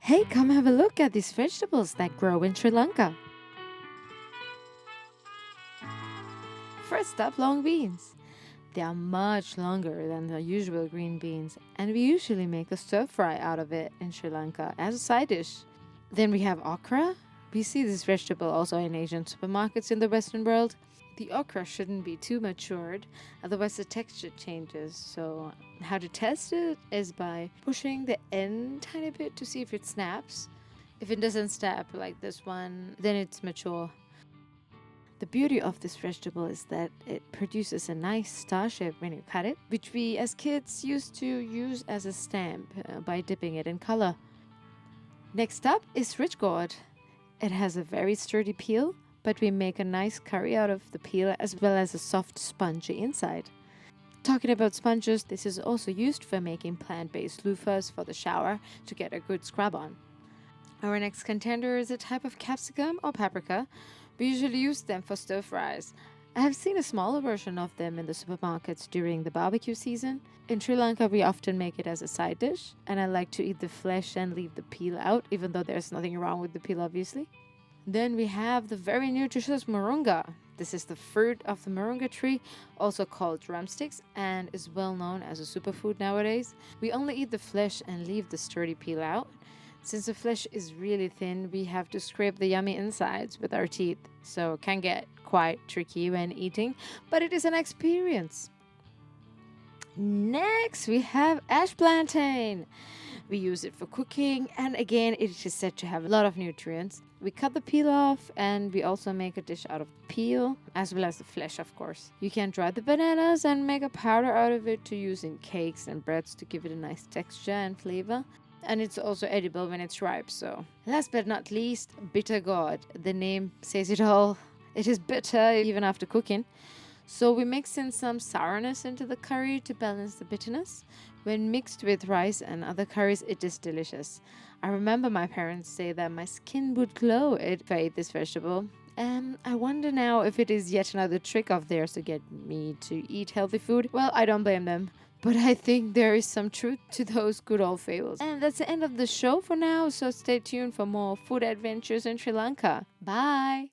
Hey, come have a look at these vegetables that grow in Sri Lanka. First up, long beans. They are much longer than the usual green beans, and we usually make a stir fry out of it in Sri Lanka as a side dish. Then we have okra. We see this vegetable also in Asian supermarkets in the Western world. The okra shouldn't be too matured, otherwise the texture changes. So how to test it is by pushing the end tiny bit to see if it snaps. If it doesn't snap like this one, then it's mature. The beauty of this vegetable is that it produces a nice star shape when you cut it, which we as kids used to use as a stamp by dipping it in color. Next up is rich gourd. It has a very sturdy peel, but we make a nice curry out of the peel as well as a soft spongy inside. Talking about sponges, this is also used for making plant-based loofahs for the shower to get a good scrub on. Our next contender is a type of capsicum or paprika. We usually use them for stir fries. I have seen a smaller version of them in the supermarkets during the barbecue season. In Sri Lanka, we often make it as a side dish, and I like to eat the flesh and leave the peel out, even though there's nothing wrong with the peel, obviously. Then we have the very nutritious Murunga. This is the fruit of the Murunga tree, also called drumsticks, and is well known as a superfood nowadays. We only eat the flesh and leave the sturdy peel out. Since the flesh is really thin, we have to scrape the yummy insides with our teeth, so it can get quite tricky when eating, but it is an experience. Next, we have ash plantain. We use it for cooking, and again, it is said to have a lot of nutrients. We cut the peel off, and we also make a dish out of the peel, as well as the flesh, of course. You can dry the bananas and make a powder out of it to use in cakes and breads to give it a nice texture and flavor. And it's also edible when it's ripe, so. Last but not least, bitter gourd. The name says it all. It is bitter even after cooking. So we mix in some sourness into the curry to balance the bitterness. When mixed with rice and other curries, it is delicious. I remember my parents say that my skin would glow if I ate this vegetable. And I wonder now if it is yet another trick of theirs to get me to eat healthy food. Well, I don't blame them. But I think there is some truth to those good old fables. And that's the end of the show for now, so stay tuned for more food adventures in Sri Lanka. Bye!